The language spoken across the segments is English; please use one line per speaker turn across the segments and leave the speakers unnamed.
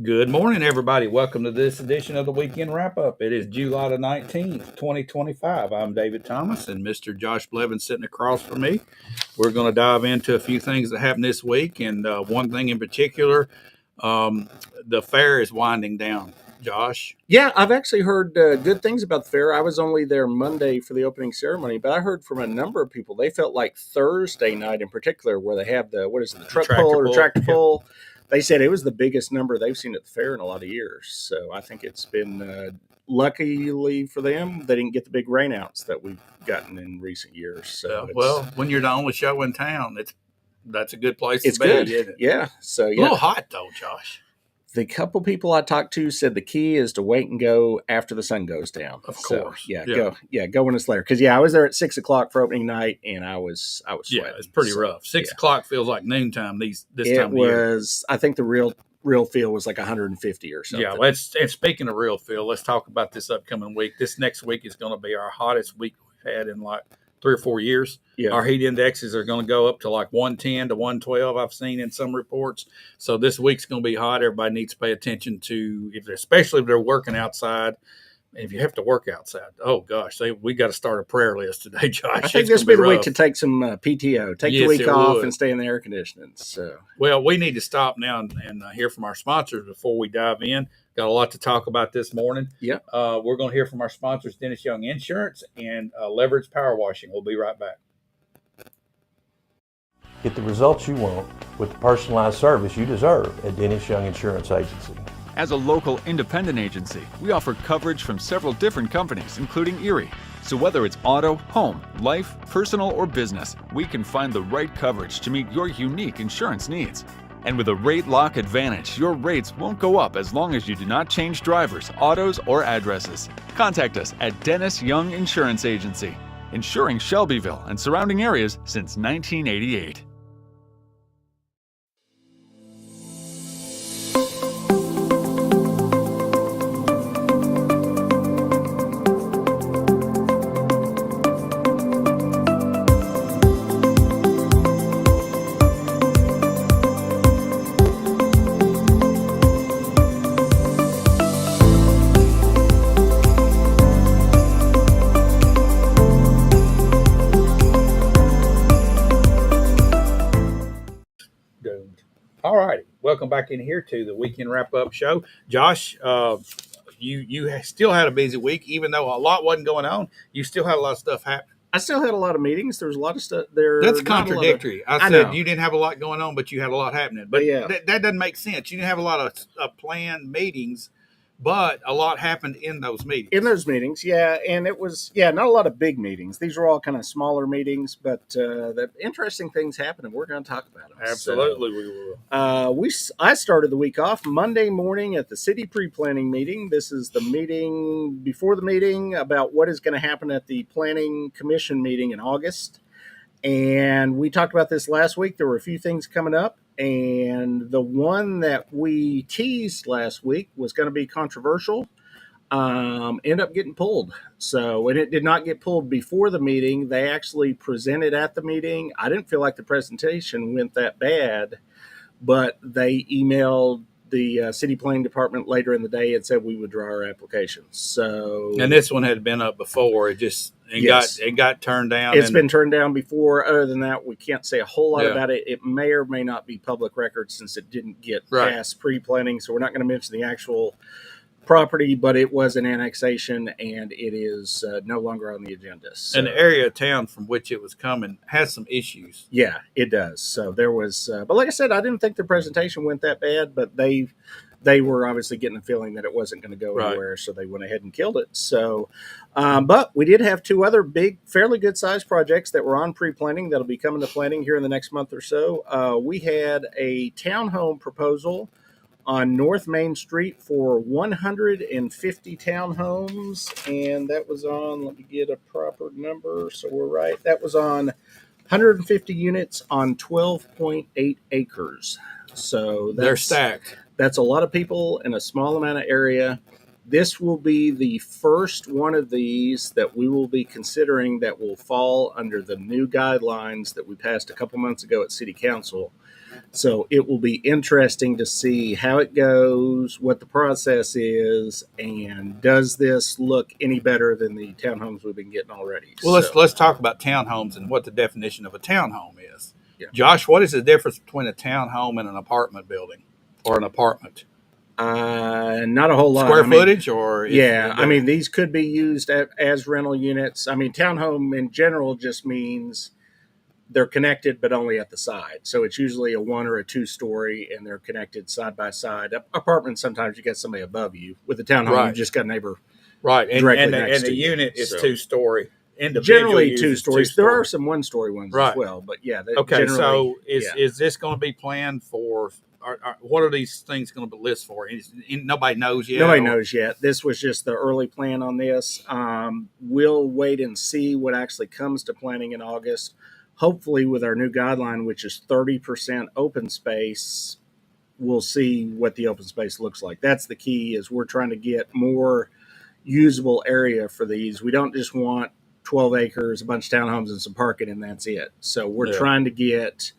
Good morning, everybody. Welcome to this edition of the Weekend Wrap Up. It is July the 19th, 2025. I'm David Thomas and Mr. Josh Blevins sitting across from me. We're going to dive into a few things that happened this week, and one thing in particular, the fair is winding down. Josh?
Yeah, I've actually heard good things about the fair. I was only there Monday for the opening ceremony, but I heard from a number of people. They felt like Thursday night in particular, where they have the truck pull or tractor pull. They said it was the biggest number they've seen at the fair in a lot of years. So I think it's been luckily for them, they didn't get the big rainouts that we've gotten in recent years. So
well, when you're the only show in town, that's a good place to be.
Good. Isn't it? Yeah. So yeah,
a little hot though, Josh.
The couple people I talked to said the key is to wait and go after the sun goes down.
Of course.
So, go when it's later. Because I was there at 6:00 for opening night, and I was sweating.
Yeah, it's pretty rough. 6:00 feels like noontime this time of year.
I think the real feel was like 150 or something.
Yeah, and speaking of real feel, let's talk about this upcoming week. This next week is going to be our hottest week we've had in like 3 or 4 years.
Yeah.
Our heat indexes are going to go up to like 110 to 112, I've seen in some reports. So this week's going to be hot. Everybody needs to pay attention to, especially if they're working outside. If you have to work outside, oh gosh, we got to start a prayer list today, Josh.
I think this will be the week to take some PTO, take the week off, and stay in the air conditioning. So,
well, we need to stop now and hear from our sponsors before we dive in. Got a lot to talk about this morning.
Yeah,
we're going to hear from our sponsors, Dennis Young Insurance and Leverage Power Washing. We'll be right back.
Get the results you want with the personalized service you deserve at Dennis Young Insurance Agency.
As a local independent agency, we offer coverage from several different companies, including Erie. So whether it's auto, home, life, personal, or business, we can find the right coverage to meet your unique insurance needs. And with a rate lock advantage, your rates won't go up as long as you do not change drivers, autos, or addresses. Contact us at Dennis Young Insurance Agency, insuring Shelbyville and surrounding areas since 1988.
All righty. Welcome back in here to the Weekend Wrap-Up Show. Josh, you still had a busy week, even though a lot wasn't going on. You still had a lot of stuff happening.
I still had a lot of meetings. There was a lot of stuff there.
That's contradictory. I said you didn't have a lot going on, but you had a lot happening. But that doesn't make sense. You didn't have a lot of planned meetings, but a lot happened in those meetings.
In those meetings, yeah. And it was, not a lot of big meetings. These were all kind of smaller meetings, but the interesting things happened, and we're going to talk about them.
Absolutely, we will.
I started the week off Monday morning at the city pre-planning meeting. This is the meeting before the meeting about what is going to happen at the planning commission meeting in August. And we talked about this last week. There were a few things coming up. And the one that we teased last week was going to be controversial. Ended up getting pulled. So, and it did not get pulled before the meeting. They actually presented at the meeting. I didn't feel like the presentation went that bad, but they emailed the city planning department later in the day and said we would draw our application. So,
and this one had been up before. It got turned down.
It's been turned down before. Other than that, we can't say a whole lot about it. It may or may not be public record since it didn't get past pre-planning. So we're not going to mention the actual property, but it was an annexation, and it is no longer on the agenda. So,
and the area of town from which it was coming has some issues.
Yeah, it does. So there was, but like I said, I didn't think the presentation went that bad, but they were obviously getting the feeling that it wasn't going to go anywhere, so they went ahead and killed it. So, but we did have 2 other big, fairly good-sized projects that were on pre-planning that'll be coming to planning here in the next month or so. We had a townhome proposal on North Main Street for 150 townhomes, and that was on, let me get a proper number so we're right, that was on 150 units on 12.8 acres. So
they're stacked.
That's a lot of people in a small amount of area. This will be the first one of these that we will be considering that will fall under the new guidelines that we passed a couple months ago at City Council. So it will be interesting to see how it goes, what the process is, and does this look any better than the townhomes we've been getting already?
Well,
So,
let's talk about townhomes and what the definition of a townhome is.
Yeah.
Josh, what is the difference between a townhome and an apartment building or an apartment?
not a whole lot.
Square
I mean,
footage or
yeah, I mean, these could be used as rental units. I mean, townhome in general just means they're connected, but only at the side. So it's usually a 1 or a 2 story, and they're connected side by side. Apartments, sometimes you got somebody above you. With a townhome,
Right.
you just got a neighbor.
right, and
directly next
the
to you.
unit is
So-
2-story. Individual
Generally
use
2
is
stories.
2-story.
There are some 1-story ones
Right.
as well, but yeah.
Okay,
generally,
so is
yeah.
is this going to be planned for? What are these things going to be listed for? Nobody knows yet.
Nobody
or-
knows yet. This was just the early plan on this. We'll wait and see what actually comes to planning in August. Hopefully, with our new guideline, which is 30% open space, we'll see what the open space looks like. That's the key. Is we're trying to get more usable area for these. We don't just want 12 acres, a bunch of townhomes, and some parking, and that's it. So we're
Yeah.
trying to get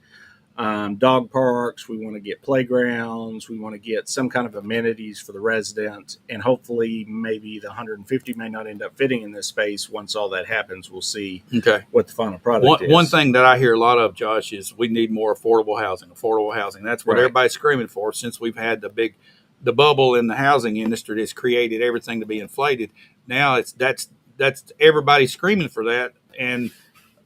dog parks. We want to get playgrounds. We want to get some kind of amenities for the residents, and hopefully maybe the 150 may not end up fitting in this space. Once all that happens, we'll see
Okay.
what the final product is.
One thing that I hear a lot of, Josh, is we need more affordable housing. Affordable housing. That's what
Right.
everybody's screaming for since we've had the bubble in the housing industry that's created everything to be inflated. Now that's everybody screaming for that. And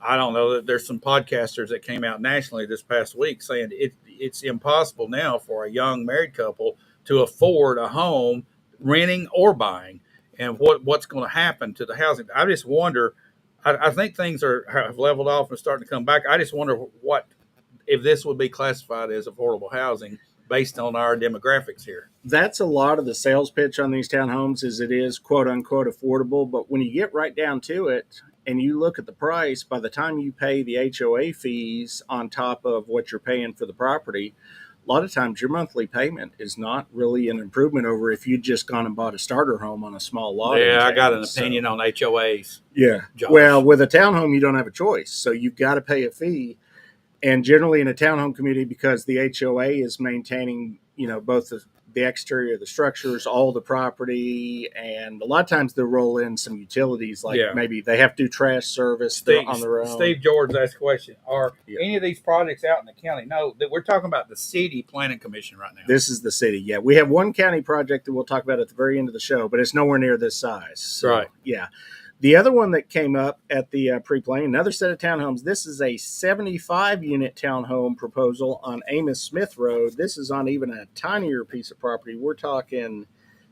I don't know that there's some podcasters that came out nationally this past week saying it's impossible now for a young married couple to afford a home, renting or buying, and what's going to happen to the housing. I just wonder. I think things have leveled off and starting to come back. I just wonder what if this would be classified as affordable housing based on our demographics here.
That's a lot of the sales pitch on these townhomes is it is quote unquote affordable, but when you get right down to it and you look at the price, by the time you pay the HOA fees on top of what you're paying for the property, a lot of times your monthly payment is not really an improvement over if you'd just gone and bought a starter home on a small lot. in
Yeah, I got
town.
an
So-
opinion on HOAs.
Yeah.
Josh.
Well, with a townhome, you don't have a choice. So you've got to pay a fee. And generally in a townhome community, because the HOA is maintaining, both the exterior of the structures, all the property, and a lot of times they'll roll in some utilities, like
Yeah.
maybe they have to do trash service they're on their own.
Steve George asked a question. Are
Yeah.
any of these projects out in the county? No, we're talking about the city planning commission right now.
This is the city. Yeah. We have one county project that we'll talk about at the very end of the show, but it's nowhere near this size. So,
Right.
Yeah. The other one that came up at the pre-planning, another set of townhomes. This is a 75-unit townhome proposal on Amos Smith Road. This is on even a tinier piece of property. We're talking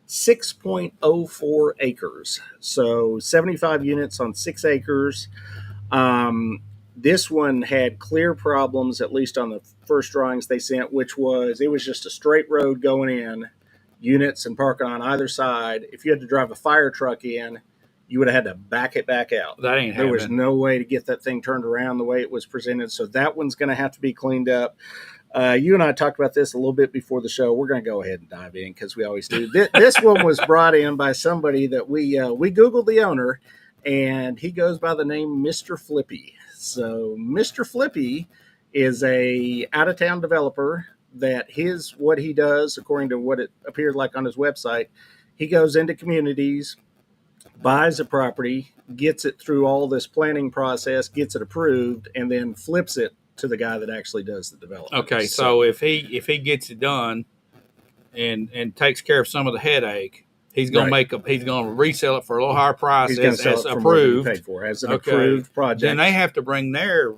6.04 acres. So 75 units on 6 acres. This one had clear problems, at least on the first drawings they sent, which was it was just a straight road going in, units and parking on either side. If you had to drive a fire truck in, you would have had to back it back out.
That ain't
There was
happening.
no way to get that thing turned around the way it was presented. So that one's going to have to be cleaned up. You and I talked about this a little bit before the show. We're going to go ahead and dive in because we always do. This one was brought in by somebody that we Googled the owner, and he goes by the name Mr. Flippy. So Mr. Flippy is a out-of-town developer that what he does, according to what it appeared like on his website, he goes into communities, buys a property, gets it through all this planning process, gets it approved, and then flips it to the guy that actually does the development.
Okay, so if he gets it done and takes care of some of the headache, he's gonna he's gonna resell it for a little higher price
he's going
as,
to sell
as
it for more than he
approved.
paid for as an
Okay.
approved project.
Then they have to bring their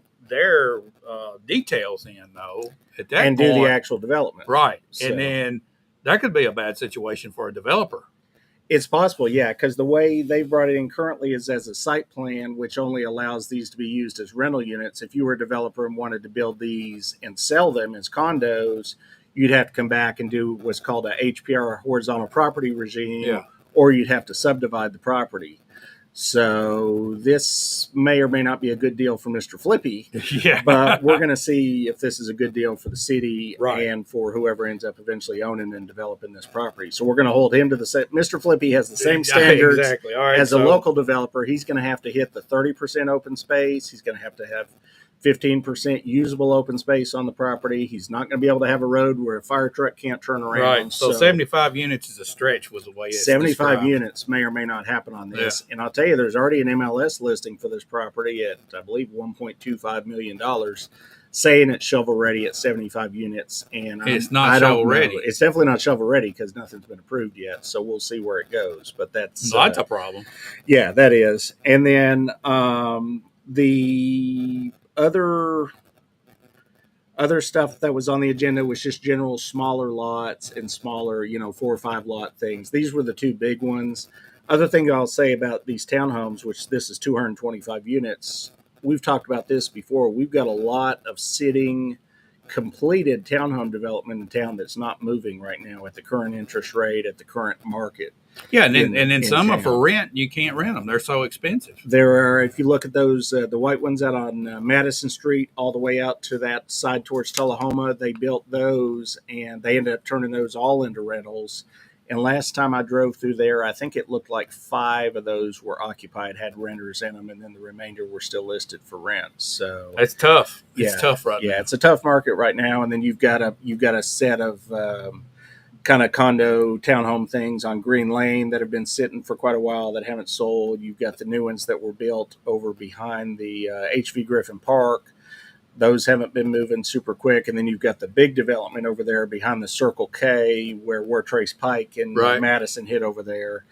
details in though at that
and
point,
do the actual development.
right,
So-
and then that could be a bad situation for a developer.
It's possible, yeah, because the way they brought it in currently is as a site plan, which only allows these to be used as rental units. If you were a developer and wanted to build these and sell them as condos, you'd have to come back and do what's called a HPR, horizontal property regime,
Yeah.
or you'd have to subdivide the property. So this may or may not be a good deal for Mr. Flippy,
Yeah.
but we're going to see if this is a good deal for the city
Right.
and for whoever ends up eventually owning and developing this property. So we're going to hold him to the same. Mr. Flippy has the same standards
Exactly. All right.
as a local developer. He's going to have to hit the 30% open space. He's going to have 15% usable open space on the property. He's not going to be able to have a road where a fire truck can't turn around.
Right. So 75 units is a stretch, was the way it's
75
described.
units may or may not happen on this. And I'll tell you, there's already an MLS listing for this property at, I believe, $1.25 million, saying it's shovel ready at 75 units. And
It's not
I don't
shovel
know.
ready.
It's definitely not shovel ready because nothing's been approved yet. So we'll see where it goes. But that's
That's a problem.
yeah, that is. And then the other stuff that was on the agenda was just general smaller lots and smaller, 4 or 5 lot things. These were the two big ones. Other thing I'll say about these townhomes, which this is 225 units, we've talked about this before. We've got a lot of sitting completed townhome development in town that's not moving right now at the current interest rate, at the current market.
Yeah, and then
in
some are
town.
for rent. You can't rent them; they're so expensive.
There are, if you look at those, the white ones out on Madison Street, all the way out to that side towards Tullahoma, they built those, and they ended up turning those all into rentals. And last time I drove through there, I think it looked like 5 of those were occupied, had renters in them, and then the remainder were still listed for rent. So
It's tough. It's
Yeah.
tough right now.
yeah, it's a tough market right now. And then you've got a set of kind of condo townhome things on Green Lane that have been sitting for quite a while that haven't sold. You've got the new ones that were built over behind the HV Griffin Park. Those haven't been moving super quick. And then you've got the big development over there behind the Circle K where Trace Pike and
Right.
Madison hit over there.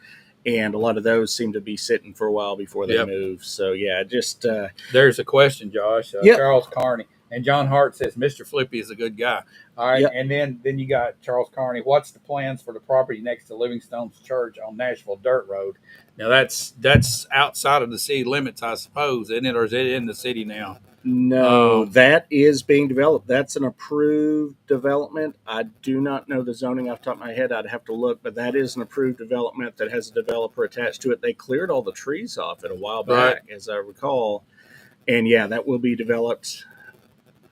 And a lot of those seem to be sitting for a while before they
Yep.
move. So, yeah, just
There's a question, Josh.
Yep.
Charles Carney and John Hart says Mr. Flippy is a good guy. All right,
Yep.
and then you got Charles Carney. What's the plans for the property next to Livingstone's Church on Nashville Dirt Road? Now that's outside of the city limits, I suppose, isn't it, or is it in the city now?
No, that is being developed. That's an approved development. I do not know the zoning off the top of my head. I'd have to look, but that is an approved development that has a developer attached to it. They cleared all the trees off it a while back, as I recall. And yeah, that will be developed.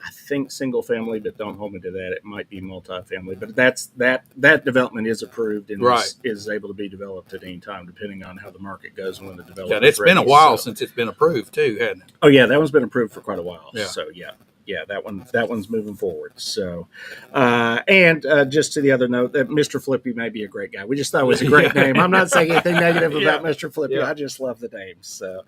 I think single family, but don't hold me to that. It might be multifamily, but that development is approved and
Right.
is able to be developed at any time, depending on how the market goes and when the
Yeah,
development.
it's been a while since it's been approved too, hasn't it?
Oh yeah, that one's been approved for quite a while.
Yeah.
So yeah, that one's moving forward. So, and just to the other note, that Mr. Flippy may be a great guy. We just thought it was a great
Yeah.
name. I'm not saying anything negative about
Yeah.
Mr. Flippy.
Yeah.
I just love the name. So,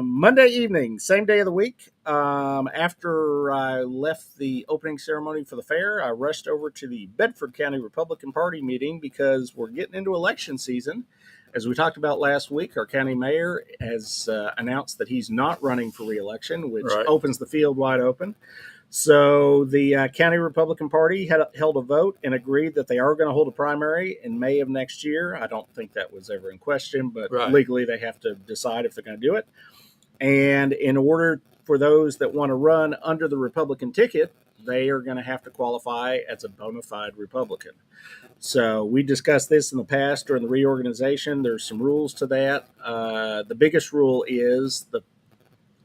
Monday evening, same day of the week. After I left the opening ceremony for the fair, I rushed over to the Bedford County Republican Party meeting because we're getting into election season. As we talked about last week, our county mayor has announced that he's not running for re-election, which
Right.
opens the field wide open. So the County Republican Party held a vote and agreed that they are going to hold a primary in May of next year. I don't think that was ever in question, but
Right.
legally they have to decide if they're going to do it. And in order for those that want to run under the Republican ticket, they are going to have to qualify as a bona fide Republican. So we discussed this in the past during the reorganization. There's some rules to that. The biggest rule is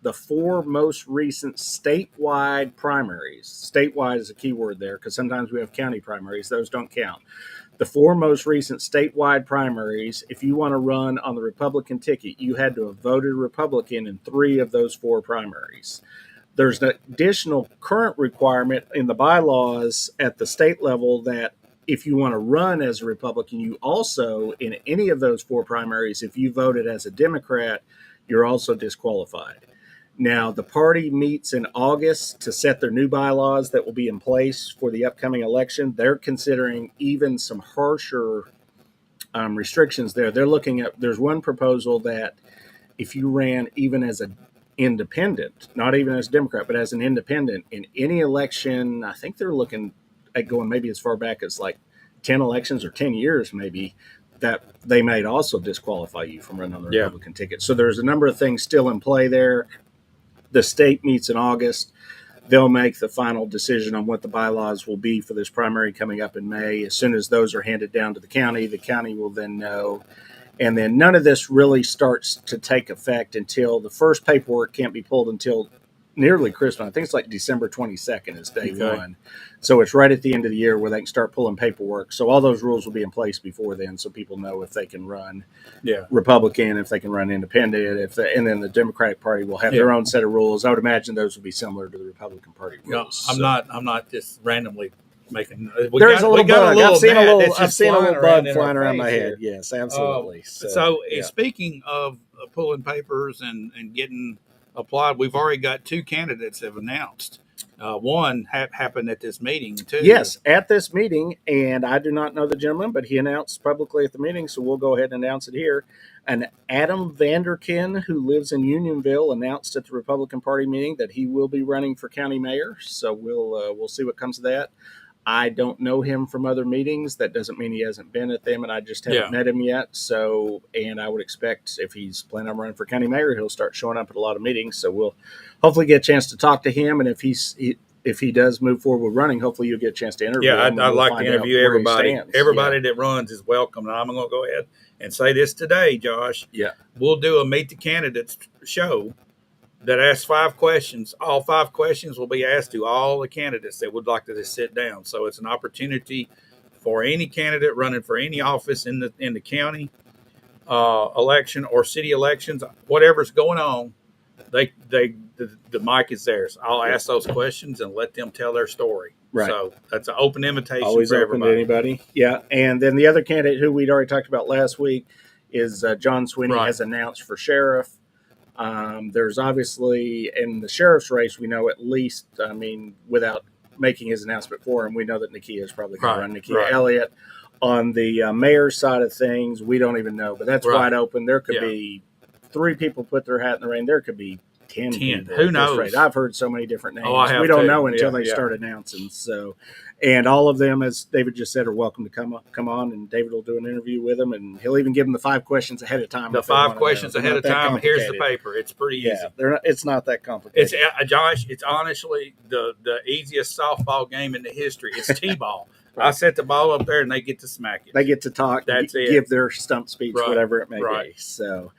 the 4 most recent statewide primaries. Statewide is a key word there because sometimes we have county primaries. Those don't count. The 4 most recent statewide primaries, if you want to run on the Republican ticket, you had to have voted Republican in 3 of those 4 primaries. There's an additional current requirement in the bylaws at the state level that if you want to run as a Republican, you also, in any of those 4 primaries, if you voted as a Democrat, you're also disqualified. Now, the party meets in August to set their new bylaws that will be in place for the upcoming election. They're considering even some harsher restrictions there. They're looking at, there's one proposal that if you ran even as an independent, not even as a Democrat, but as an independent in any election, I think they're looking at going maybe as far back as like 10 elections or 10 years maybe, that they might also disqualify you from running on the
Yeah.
Republican ticket. So there's a number of things still in play there. The state meets in August. They'll make the final decision on what the bylaws will be for this primary coming up in May. As soon as those are handed down to the county will then know. And then none of this really starts to take effect until the first paperwork can't be pulled until nearly Christmas. I think it's like December 22nd is day
Okay.
one. So it's right at the end of the year where they can start pulling paperwork. So all those rules will be in place before then, so people know if they can run
Yeah.
Republican, if they can run independent, and then the Democratic Party will have their own set of rules. I would imagine those will be similar to the Republican Party
You know,
rules.
I'm not just randomly making.
There's a little bug. I've seen a
gnat
little.
that's
I've
just
seen a little
flying
bug
in
flying
our
around my
face
head.
here.
Yes, absolutely.
So
yeah.
speaking of pulling papers and getting applied, we've already got 2 candidates have announced. One happened at this meeting too.
Yes, at this meeting, and I do not know the gentleman, but he announced publicly at the meeting, so we'll go ahead and announce it here. And Adam Vanderkin, who lives in Unionville, announced at the Republican Party meeting that he will be running for county mayor. So we'll see what comes of that. I don't know him from other meetings. That doesn't mean he hasn't been at them, and I just haven't met him yet. So, and I would expect if he's planning on running for county mayor, he'll start showing up at a lot of meetings. So we'll hopefully get a chance to talk to him, and if he does move forward with running, hopefully you'll get a chance to interview him.
I'd like to interview everybody. Everybody
Yeah.
that runs is welcome. And I'm going to go ahead and say this today, Josh.
Yeah.
We'll do a Meet the Candidates show that asks 5 questions. All 5 questions will be asked to all the candidates that would like to just sit down. So it's an opportunity for any candidate running for any office in the county election or city elections, whatever's going on. The mic is theirs. I'll ask those questions and let them tell their story.
Right.
So that's an open invitation.
Always
for
open
everybody.
to anybody. Yeah. And then the other candidate who we'd already talked about last week is John Sweeney
Right.
has announced for sheriff. There's obviously in the sheriff's race, we know at least, I mean, without making his announcement for him, we know that Nakia is probably going
Right,
to run. Nakia
right.
Elliott. On the mayor's side of things, we don't even know, but that's
Right.
wide open. There could
Yeah.
be 3 people put their hat in the ring. There could be 10 people.
Who
at this
knows?
rate. I've heard so many different names.
Oh, I have
we don't
too.
know until
Yeah,
they
yeah.
start announcing. So, and all of them, as David just said, are welcome to come on, and David will do an interview with them, and he'll even give them the 5 questions ahead of time.
The
if they
5
wanna
questions
know. They're
ahead of
not that
time. Here's the
complicated.
paper. It's pretty easy.
Yeah, they're not, it's not that complicated.
It's Josh. It's honestly the easiest softball game in the history. It's t-ball.
Right.
I set the ball up there and they get to smack it.
They get to talk,
That's it.
give their stump speech,
Right,
whatever it may
right.
be. So,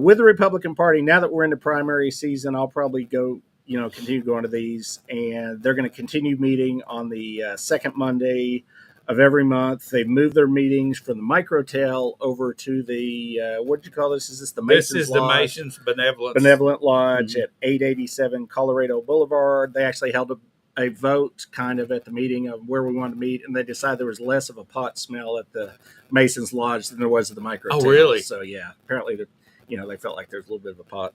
with the Republican Party, now that we're in the primary season, I'll probably continue going to these, and they're going to continue meeting on the second Monday of every month. They've moved their meetings from the Microtel over to the what did you call this? Is this the Masons
This is the
Lodge?
Masons Benevolence.
Benevolent Lodge
Mhm.
at 887 Colorado Boulevard. They actually held a vote kind of at the meeting of where we wanted to meet, and they decided there was less of a pot smell at the Masons Lodge than there was at the Microtel.
Oh, really?
So yeah, apparently they felt like there's a little bit of a pot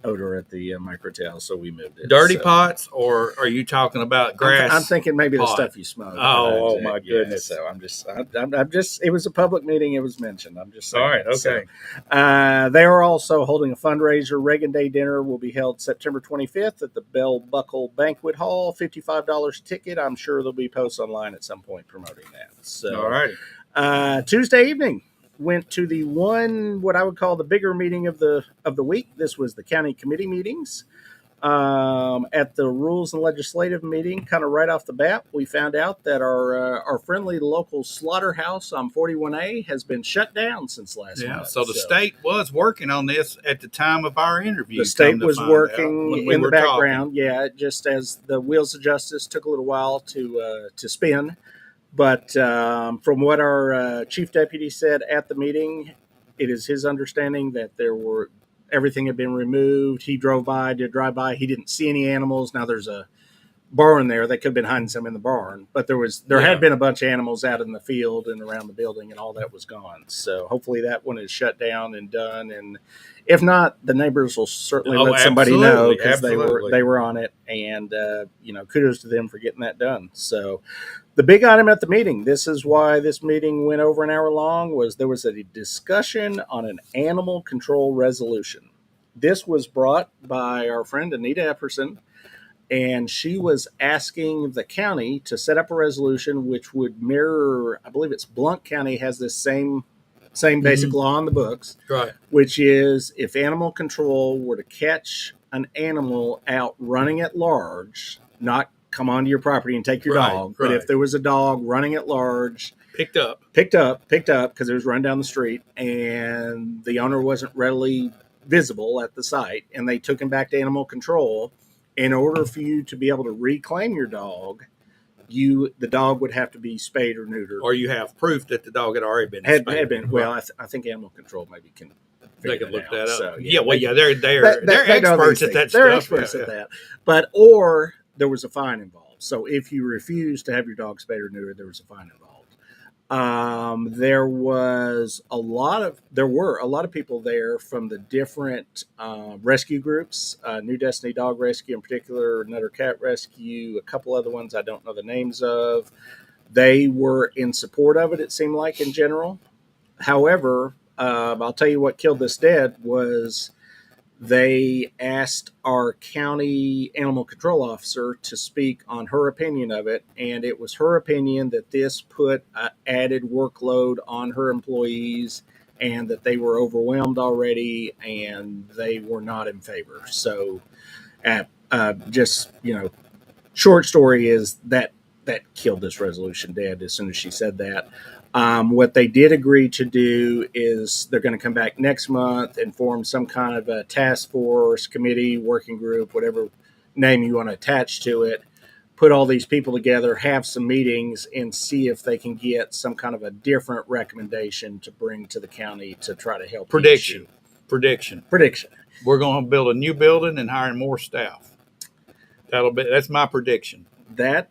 odor at the Microtel, so we moved it.
Dirty
So-
pots, or are you talking about grass?
I'm thinking maybe the
pot.
stuff you smoke.
Oh, my
Yeah,
goodness.
So I'm just. It was a public meeting. It was mentioned. I'm just saying.
All right. Okay.
So, they are also holding a fundraiser. Reagan Day dinner will be held September 25th at the Bell Buckle Banquet Hall. $55 a ticket. I'm sure there'll be posts online at some point promoting that. So,
All right.
Tuesday evening went to the one what I would call the bigger meeting of the week. This was the county committee meetings. At the Rules and Legislative meeting, kind of right off the bat, we found out that our friendly local slaughterhouse on 41A has been shut down since last
Yeah.
month.
So the state was working on this at the time of our interview.
The state
come to
was
find out,
working
when we
in the
were talking.
background. Yeah, just as the wheels of justice took a little while to spin. But from what our chief deputy said at the meeting, it is his understanding that everything had been removed. He did drive by. He didn't see any animals. Now there's a barn there. They could have been hiding some in the barn, but there had been a bunch of animals out in the field and around the building, and all that was gone. So hopefully that one is shut down and done. And if not, the neighbors will certainly let somebody know, because they were on it. And kudos to them for getting that done. So the big item at the meeting, this is why this meeting went over an hour long, there was a discussion on an animal control resolution. This was brought by our friend Anita Epperson, and she was asking the county to set up a resolution which would mirror, I believe it's Blount County has this same basic law on the books,
Right.
which is if animal control were to catch an animal out running at large, not come onto your property and take your
Right,
dog. But
right.
if there was a dog running at large,
Picked up.
picked up because it was run down the street and the owner wasn't readily visible at the site, and they took him back to animal control, in order for you to be able to reclaim your dog, the dog would have to be spayed or neutered.
Or you have proof that the dog had already been
had
spayed.
been. Well, I think animal control maybe can.
They can look
out.
that up.
So,
yeah, well, yeah, they're
they know
experts
these
at that
things. They're
stuff.
experts
Yeah,
at that. But or there was a fine involved. So if you refused to have your dog spayed or neutered, there was a fine involved. There were a lot of people there from the different rescue groups, New Destiny Dog Rescue in particular, Nutter Cat Rescue, a couple other ones I don't know the names of. They were in support of it, it seemed like, in general. However, I'll tell you what killed this dead was they asked our county animal control officer to speak on her opinion of it, and it was her opinion that this put an added workload on her employees and that they were overwhelmed already and they were not in favor. So short story is that killed this resolution dead as soon as she said that. What they did agree to do is they're going to come back next month and form some kind of a task force, committee, working group, whatever name you want to attach to it, put all these people together, have some meetings, and see if they can get some kind of a different recommendation to bring to the county to try to help.
Prediction.
We're
going to build a new building and hiring more staff. That's my prediction.
That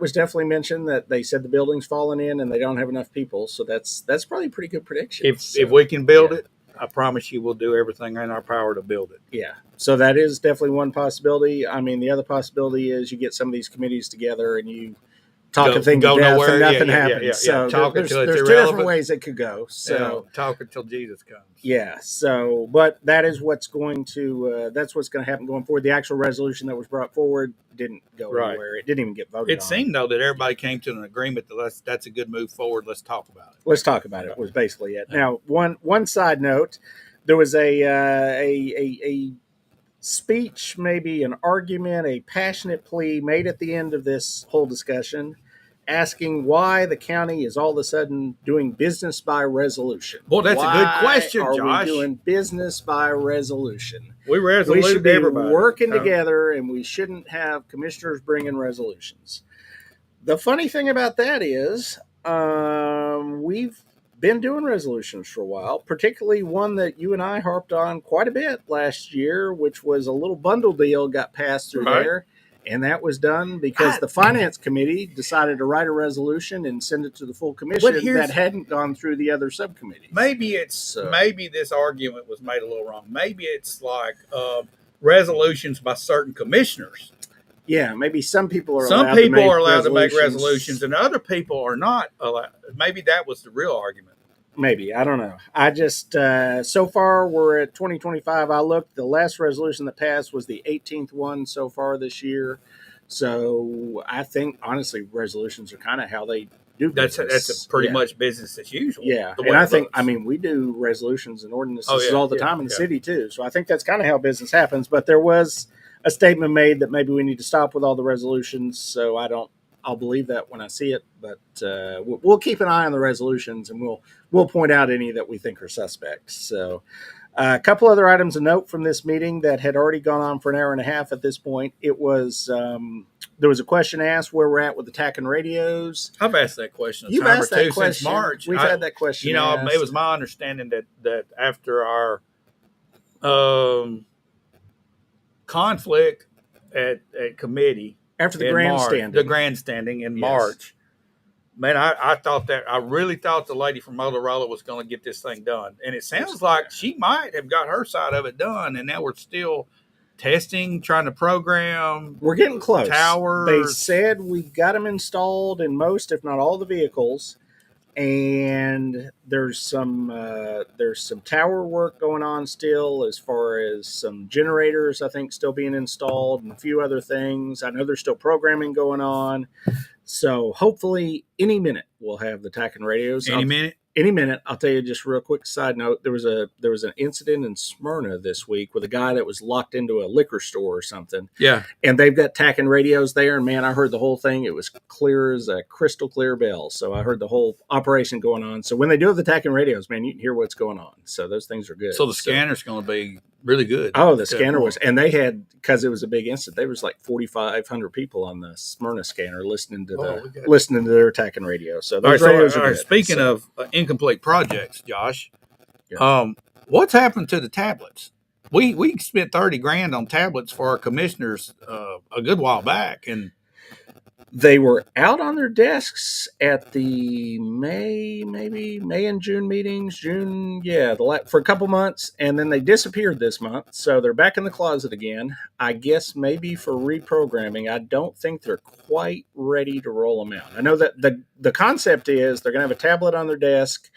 was definitely mentioned, that they said the building's falling in and they don't have enough people. So that's probably a pretty good prediction.
If we can build it, I promise you we'll do everything in our power to build it.
Yeah. So that is definitely one possibility. I mean, the other possibility is you get some of these committees together and you talk a thing to death and nothing happens. So there's two different ways it could go. So
talk until Jesus comes.
Yeah. So, but that is what's going to happen going forward. The actual resolution that was brought forward didn't go anywhere. It didn't even get voted on.
It seemed though that everybody came to an agreement that that's a good move forward. Let's talk about it.
Let's talk about it was basically it. Now, one side note, there was a speech, maybe an argument, a passionate plea made at the end of this whole discussion, asking why the county is all of a sudden doing business by resolution.
Well, that's a good question, Josh.
Why are we doing business by resolution?
We
should be
everybody.
working together, and we shouldn't have commissioners bringing resolutions. The funny thing about that is we've been doing resolutions for a while, particularly one that you and I harped on quite a bit last year, which was a little bundle deal got passed through there. And that was done because the finance committee decided to write a resolution and send it to the full commission that hadn't gone through the other subcommittees.
Maybe maybe this argument was made a little wrong. Maybe it's like resolutions by certain commissioners.
Yeah, maybe some people are
allowed to make resolutions and other people are not allowed. Maybe that was the real argument.
Maybe. I don't know. I just, so far we're at 2025. I looked, the last resolution that passed was the 18th one so far this year. So I think, honestly, resolutions are kind of how they do business.
That's pretty much business as usual.
Yeah. And I think, we do resolutions and ordinances all the time in the city too. So I think that's kind of how business happens. But there was a statement made that maybe we need to stop with all the resolutions. So I'll believe that when I see it, but we'll keep an eye on the resolutions and we'll point out any that we think are suspects. So a couple other items of note from this meeting that had already gone on for an hour and a half at this point. It was there was a question asked where we're at with the TACAN radios.
I've asked that question.
You've asked that question
since March.
We've had that question.
It was my understanding that after our conflict at committee.
After the
grandstanding in March, man, I really thought the lady from Motorola was going to get this thing done, and it sounds like she might have got her side of it done, and now we're still testing, trying to program.
We're getting close.
Towers.
They said we've got them installed in most, if not all, the vehicles, and there's some tower work going on still, as far as some generators I think still being installed and a few other things. I know there's still programming going on, so hopefully any minute we'll have the TACAN radios. any minute. I'll tell you just a real quick side note. There was an incident in Smyrna this week with a guy that was locked into a liquor store or something.
Yeah.
And they've got TACAN radios there, and man, I heard the whole thing. It was clear as a crystal clear bell. So I heard the whole operation going on. So when they do have the TACAN radios, man, you can hear what's going on. So those things are good.
So the scanner's going to be really good.
Oh, the scanner was, and they had, because it was a big incident, there was like 4,500 people on the Smyrna scanner listening to their attacking radio. So
All right,
those radios are good.
speaking of incomplete projects, Josh,
Yeah.
what's happened to the tablets? We spent $30,000 on tablets for our commissioners a good while back, and
They were out on their desks at the May and June meetings. For a couple months, and then they disappeared this month. So they're back in the closet again. I guess maybe for reprogramming. I don't think they're quite ready to roll them out. I know that the concept is they're going to have a tablet on their desk.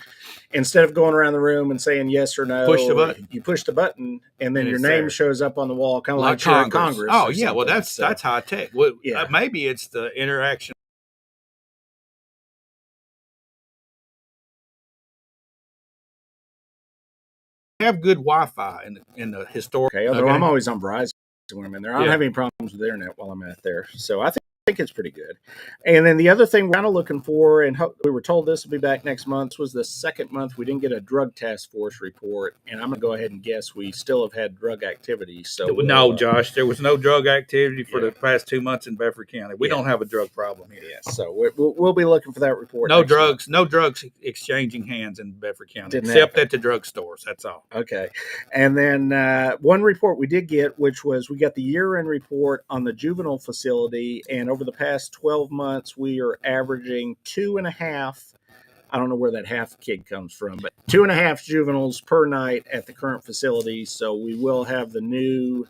Instead of going around the room and saying yes or no,
Push the button.
You push the button, and then
And
your
it's
name
there.
shows up on the wall, kind of like Congress.
Oh
or
yeah, well
something.
that's high tech. Well,
Yeah.
Maybe it's the interaction. Have good Wi-Fi in the historic.
Okay, although I'm always on Verizon when I'm in there. I don't have any problems with the internet while I'm out there. So I think it's pretty good. And then the other thing we're kind of looking for, and we were told this will be back next month, was the second month we didn't get a drug task force report. And I'm going to go ahead and guess we still have had drug activity. So
No, Josh, there was no drug activity for the past 2 months in Bedford County. We don't have a drug problem here.
Yeah, so we'll be looking for that report.
No
next
drugs,
month.
no drugs exchanging hands in Bedford County,
Didn't
except
happen.
at the drugstores. That's all.
Okay. And then one report we did get, which was we got the year-end report on the juvenile facility. And over the past 12 months, we are averaging 2.5. I don't know where that half kid comes from, but 2.5 juveniles per night at the current facility. So we will have the new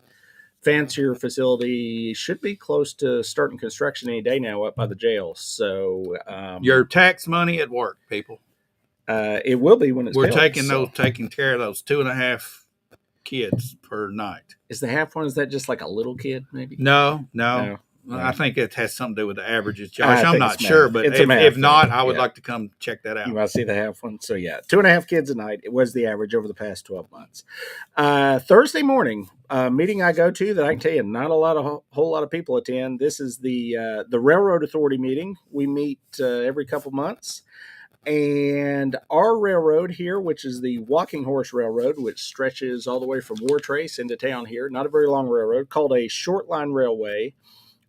fancier facility, should be close to starting construction any day now up by the jail. So
Your tax money at work, people.
it will be when it's
We're
built,
taking care of those 2.5 kids per night.
Is the half one, is that just like a little kid maybe?
No.
No.
I think it has something to do with the averages, Josh.
I
I'm
think
not
it's
sure,
math.
but
It's a math
if not,
thing.
I would
Yeah.
like to come check that out.
You want to see the half one? So yeah, 2.5 kids a night. It was the average over the past 12 months. Thursday morning, meeting I go to that I can tell you not a whole lot of people attend. This is the Railroad Authority meeting. We meet every couple months. And our railroad here, which is the Walking Horse Railroad, which stretches all the way from Wartrace into town here, not a very long railroad, called a short line railway.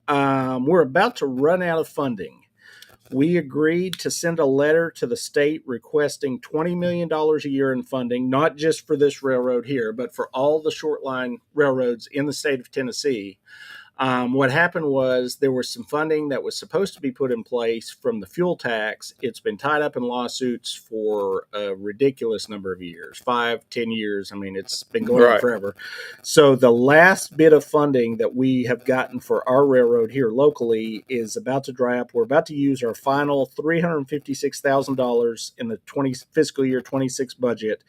We're about to run out of funding. We agreed to send a letter to the state requesting $20 million a year in funding, not just for this railroad here, but for all the short line railroads in the state of Tennessee. What happened was there was some funding that was supposed to be put in place from the fuel tax. It's been tied up in lawsuits for a ridiculous number of years, 5-10 years. I mean, it's been going on forever. So the last bit of funding that we have gotten for our railroad here locally is about to dry up. We're about to use our final $356,000 in the fiscal year 26 budget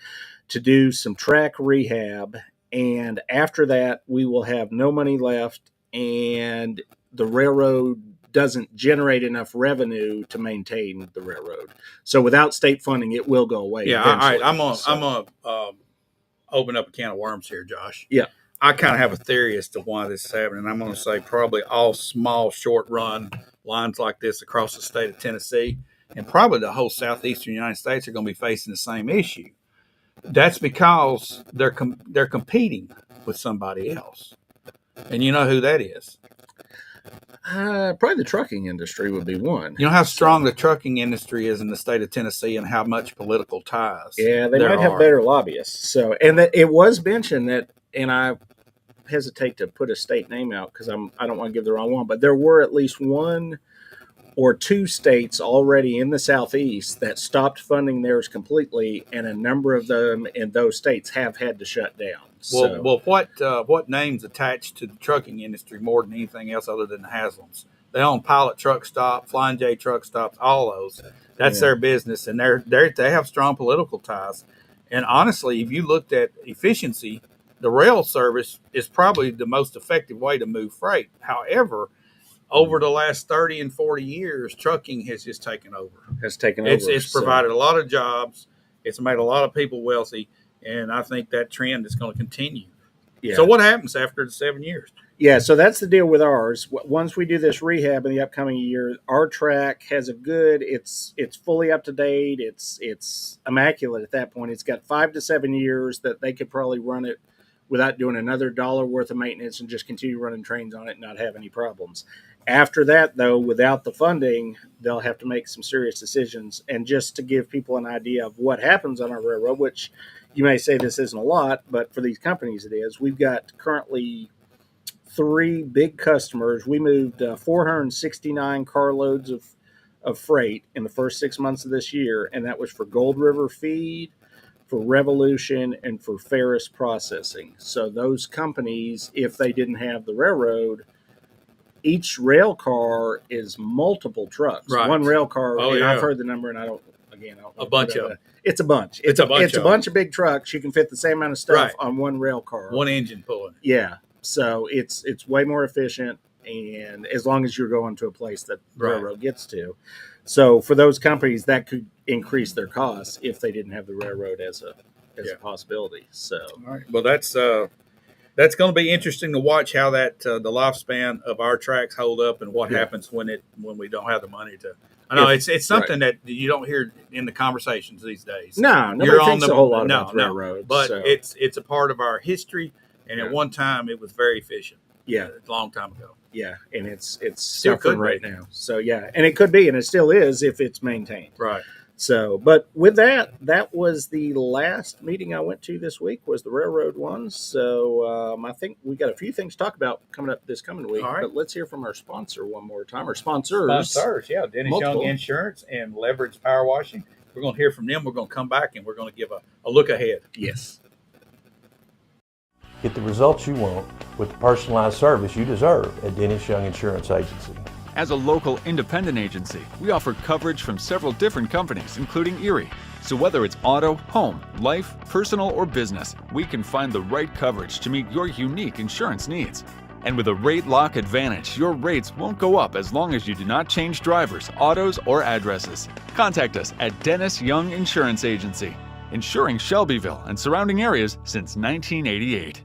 to do some track rehab. And after that, we will have no money left. And the railroad doesn't generate enough revenue to maintain the railroad. So without state funding, it will go away.
Yeah, all right.
eventually.
I'm gonna open up a can of worms here, Josh.
Yeah.
I kind of have a theory as to why this is happening. I'm going to say probably all small, short run lines like this across the state of Tennessee, and probably the whole southeastern United States are going to be facing the same issue. That's because they're competing with somebody else. And you know who that is?
Probably the trucking industry would be one.
You know how strong the trucking industry is in the state of Tennessee and how much political ties.
Yeah, they
there
might have
are.
better lobbyists. So, and that it was mentioned that, and I hesitate to put a state name out because I don't want to give the wrong one, but there were at least 1 or 2 states already in the Southeast that stopped funding theirs completely, and a number of them in those states have had to shut down.
Well, what names attached to the trucking industry more than anything else other than the Haslam's? They own Pilot Truck Stop, Flying J Truck Stops, all those. That's their business, and they have strong political ties. And honestly, if you looked at efficiency, the rail service is probably the most effective way to move freight. However, over the last 30 and 40 years, trucking has just taken over.
Has taken over.
It's provided a lot of jobs. It's made a lot of people wealthy, and I think that trend is going to continue.
Yeah.
So what happens after the 7 years?
Yeah, so that's the deal with ours. Once we do this rehab in the upcoming year, our track has a good. It's fully up to date. It's immaculate at that point. It's got 5 to 7 years that they could probably run it without doing another dollar worth of maintenance and just continue running trains on it and not have any problems. After that, though, without the funding, they'll have to make some serious decisions. And just to give people an idea of what happens on our railroad, which you may say this isn't a lot, but for these companies it is. We've got currently 3 big customers. We moved 469 carloads of freight in the first 6 months of this year, and that was for Gold River Feed, for Revolution, and for Ferris Processing. So those companies, if they didn't have the railroad, each rail car is multiple trucks.
Right.
One rail car,
Oh,
and
yeah.
I've heard the number, and I don't know.
A bunch of them.
It's a bunch.
It's a bunch
It's a
of
bunch of big trucks. You can fit the same amount of stuff
Right.
on one rail car.
One engine pulling.
Yeah. So it's way more efficient, and as long as you're going to a place that the
Right.
railroad gets to. So for those companies, that could increase their costs if they didn't have the railroad as a possibility. So
All right. Well, that's going to be interesting to watch how that the lifespan of our tracks hold up and what
Yeah.
happens when we don't have the money to. I know it's something that you don't hear in the conversations these days.
no, nobody
You're on
thinks
the
a whole lot
no,
about the
no.
railroad.
But
so,
it's a part of our history, and at
Yeah.
one time it was very efficient.
yeah,
A long time ago.
yeah, and it's
Still
suffering
could
right
be.
now. So yeah, and it could be, and it still is if it's maintained.
Right.
So, but with that was the last meeting I went to this week, was the railroad one. So I think we got a few things to talk about coming up this coming week.
All right.
But let's hear from our sponsor one more time. Our sponsors.
Sponsors, yeah, Dennis
Multiple.
Young Insurance and Leverage Power Washing. We're going to hear from them. We're going to come back and we're going to give a look ahead.
Yes.
Get the results you want with the personalized service you deserve at Dennis Young Insurance Agency.
As a local independent agency, we offer coverage from several different companies, including Erie. So whether it's auto, home, life, personal, or business, we can find the right coverage to meet your unique insurance needs. And with a rate lock advantage, your rates won't go up as long as you do not change drivers, autos, or addresses. Contact us at Dennis Young Insurance Agency, insuring Shelbyville and surrounding areas since 1988.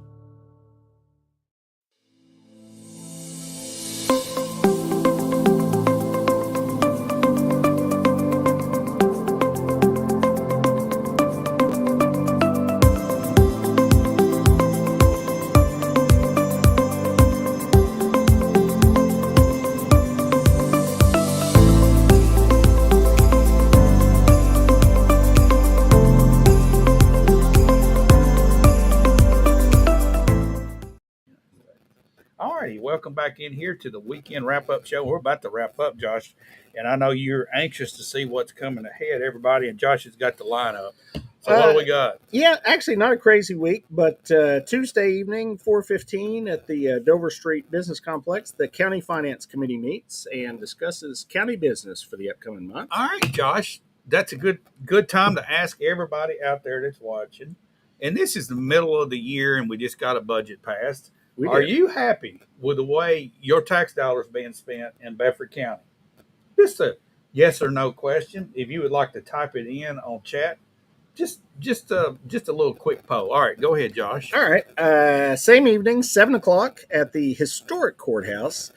All righty, welcome back in here to the weekend wrap-up show. We're about to wrap up, Josh, and I know you're anxious to see what's coming ahead, everybody, and Josh has got the lineup. So what do we got?
Yeah, actually not a crazy week, but Tuesday evening, 4:15 at the Dover Street Business Complex, the County Finance Committee meets and discusses county business for the upcoming month.
All right, Josh, that's a good time to ask everybody out there that's watching. And this is the middle of the year, and we just got a budget passed.
We
Are
did.
you happy with the way your tax dollars being spent in Bedford County? Just a yes or no question. If you would like to type it in on chat, just a little quick poll. All right, go ahead, Josh.
All right. Same evening, 7 o'clock at the historic courthouse.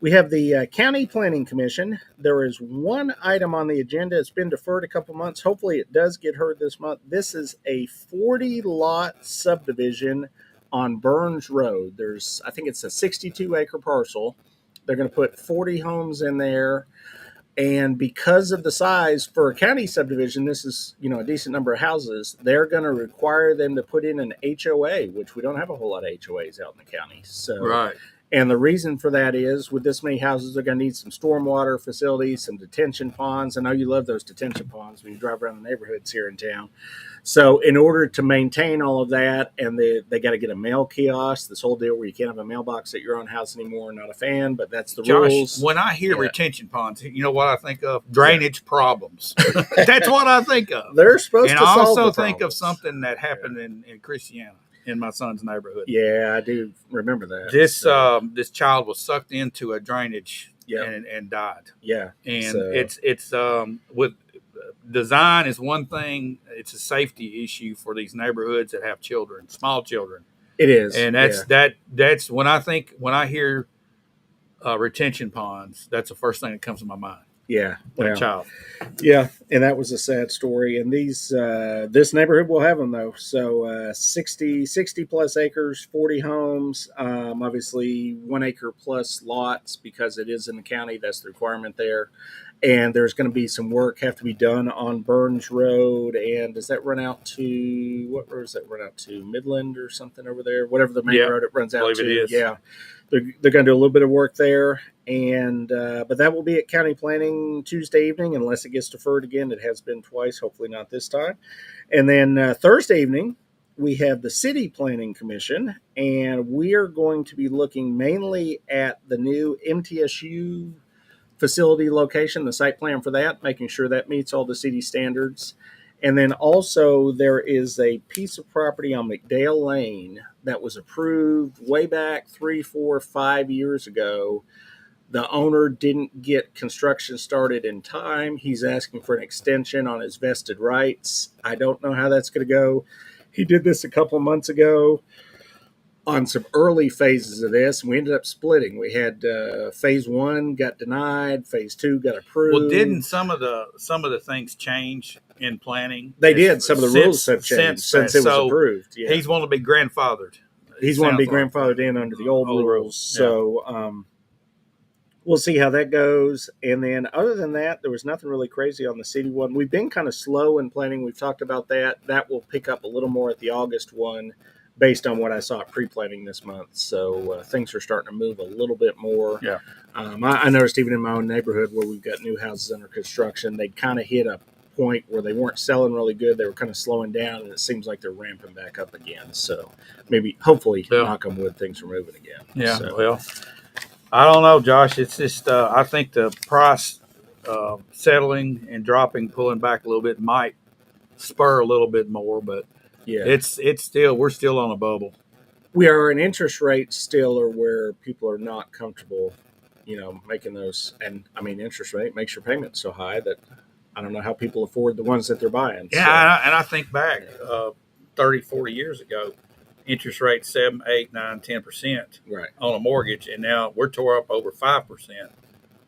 We have the County Planning Commission. There is one item on the agenda. It's been deferred a couple months. Hopefully it does get heard this month. This is a 40-lot subdivision on Burns Road. I think it's a 62-acre parcel. They're going to put 40 homes in there. And because of the size for a county subdivision, this is, a decent number of houses. They're going to require them to put in an HOA, which we don't have a whole lot of HOAs out in the county. So,
Right.
And the reason for that is with this many houses, they're going to need some stormwater facilities, some detention ponds. I know you love those detention ponds when you drive around the neighborhoods here in town. So in order to maintain all of that, and they got to get a mail kiosk, this whole deal where you can't have a mailbox at your own house anymore. Not a fan, but that's the
Josh,
rules.
when I hear
Yeah.
retention ponds, you know what I think of? Drainage problems. That's what I think of.
They're supposed
And
to
I
solve
also
the
think of
problems.
something that happened in Christiana, in my son's neighborhood.
Yeah, I do remember that.
This
So,
this child was sucked into a drainage
Yeah.
and died.
Yeah.
And
So-
it's with design is one thing. It's a safety issue for these neighborhoods that have children, small children.
It is.
And that's when I hear retention ponds, that's the first thing that comes to my mind.
Yeah.
When
Well,
a child.
yeah. And that was a sad story. And this neighborhood will have them though. So 60 plus acres, 40 homes, obviously 1 acre plus lots because it is in the county. That's the requirement there. And there's going to be some work have to be done on Burns Road. And does that run out to, what road does that run out to? Midland or something over there? Whatever the main
Yeah,
road it runs
I
out
believe
to.
it is.
Yeah. They're going to do a little bit of work there. And but that will be at county planning Tuesday evening, unless it gets deferred again. It has been twice, hopefully not this time. And then Thursday evening, we have the city planning commission, and we are going to be looking mainly at the new MTSU facility location, the site plan for that, making sure that meets all the city standards. And then also there is a piece of property on McDale Lane that was approved way back 3, 4, 5 years ago. The owner didn't get construction started in time. He's asking for an extension on his vested rights. I don't know how that's going to go. He did this a couple of months ago on some early phases of this, and we ended up splitting. We had phase 1 got denied, phase 2 got approved.
Well, didn't some of the things change in planning?
They did. Some of the rules have changed since it was
So
approved. Yeah.
he's wanting to be grandfathered.
He's want to be
Sounds like.
grandfathered in under the old
Old
rules.
rules, yeah.
So we'll see how that goes. And then other than that, there was nothing really crazy on the city one. We've been kind of slow in planning. We've talked about that. That will pick up a little more at the August one based on what I saw at pre-planning this month. So things are starting to move a little bit more.
Yeah.
I noticed even in my own neighborhood where we've got new houses under construction, they kind of hit a point where they weren't selling really good. They were kind of slowing down, and it seems like they're ramping back up again. So maybe, hopefully,
Yeah.
knock on wood, things are moving again.
Yeah.
So,
Well, I don't know, Josh. It's just I think the price settling and dropping, pulling back a little bit might spur a little bit more, but
yeah,
it's still we're still on a bubble.
we are, and interest rates still are where people are not comfortable, making those. And I mean, interest rate makes your payment so high that I don't know how people afford the ones that they're buying.
Yeah, and I think back 30, 40 years ago, interest rates 7, 8, 9, 10%
So, right.
on a mortgage, and now we're tore up over 5%.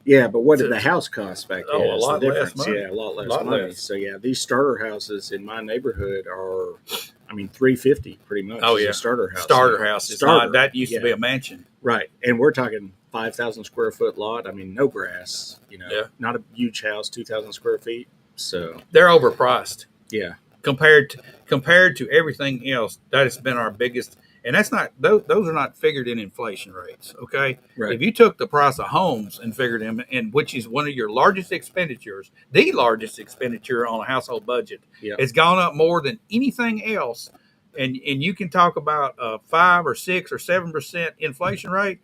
Yeah, but what did the house cost back then?
Oh, a
Is the
lot less
difference.
money.
Yeah, a lot less
Lot
money.
less.
So yeah, these starter houses in my neighborhood are, $350 pretty much.
Oh,
is
yeah.
a starter house.
Starter house. It's
Starter,
not, that used to be
yeah.
a mansion.
Right, and we're talking 5,000 square foot lot. I mean, no grass.
Yeah.
Not a huge house, 2,000 square feet. So
They're overpriced
yeah,
compared to everything else. That has been our biggest, and that's not those are not figured in inflation rates. Okay,
right.
if you took the price of homes and figured them in, which is one of your largest expenditures, the largest expenditure on a household budget,
Yeah.
it's gone up more than anything else. And you can talk about a 5 or 6 or 7% inflation rate.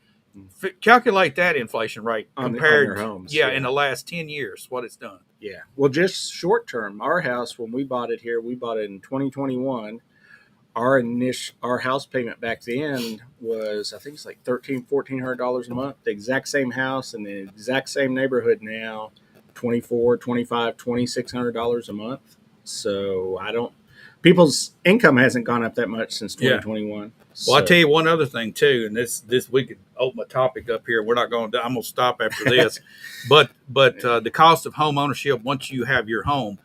Calculate that inflation rate
On
compared,
their homes,
yeah,
yeah.
in the last 10 years, what it's done.
Yeah. Well, just short term, our house, when we bought it here, we bought it in 2021. Our house payment back then was, I think it's like $1,400 a month. The exact same house in the exact same neighborhood now, $2,400, $2,500, $2,600 a month. So people's income hasn't gone up that much since
Yeah.
2021.
Well, I'll tell you one other thing too, and this we could open a topic up here. We're not going to. I'm going to stop after this, but the cost of home ownership once you have your home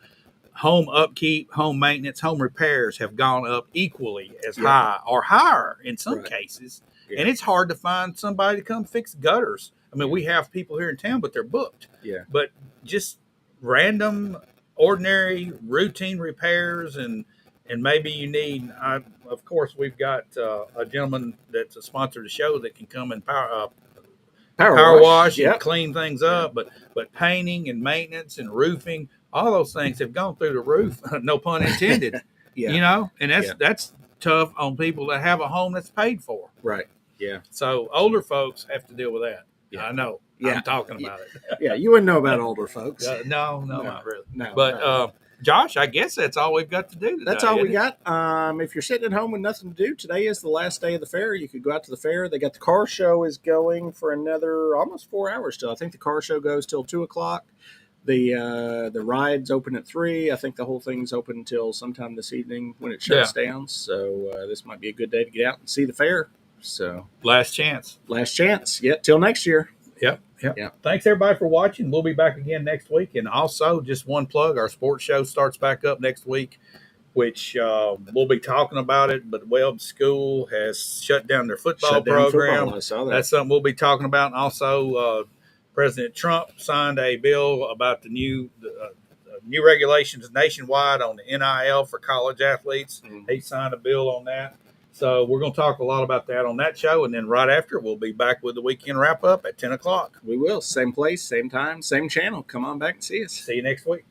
upkeep, home maintenance, home repairs have gone up equally as
Yeah.
high or higher in some
Right.
cases,
Yeah.
and it's hard to find somebody to come fix gutters. I mean, we have people here in town, but they're booked.
Yeah.
But just random, ordinary, routine repairs and maybe you need. Of course, we've got a gentleman that's a sponsor of the show that can come and power wash and
Yep.
clean things up. But painting and maintenance and roofing, all those things have gone through the roof. No pun intended.
Yeah.
And
Yeah.
that's tough on people that have a home that's paid for.
Right. Yeah.
So older folks have to deal with that.
Yeah.
I know.
Yeah.
I'm talking about it.
Yeah. You wouldn't know about older folks.
No, not really.
No.
But Josh, I guess that's all we've got to do today.
That's all we
isn't it?
got. If you're sitting at home with nothing to do, today is the last day of the fair. You could go out to the fair. They got the car show is going for another almost 4 hours still. I think the car show goes till 2:00. The rides open at 3. I think the whole thing's open until sometime this evening when it shuts down. So this might be a good day to get out and see the fair. So
Last chance.
last chance. Yeah, till next year.
Yep. Thanks everybody for watching. We'll be back again next week. And also, just one plug: our sports show starts back up next week, which we'll be talking about it. But Weld School has shut down their football
Shut down
program.
football. I saw that.
That's something we'll be talking about. And also, President Trump signed a bill about the new regulations nationwide on the NIL for college athletes.
Mhm.
He signed a bill on that. So we're going to talk a lot about that on that show. And then right after, we'll be back with the weekend wrap up at 10 o'clock.
We will. Same place, same time, same channel. Come on back and see us.
See you next week.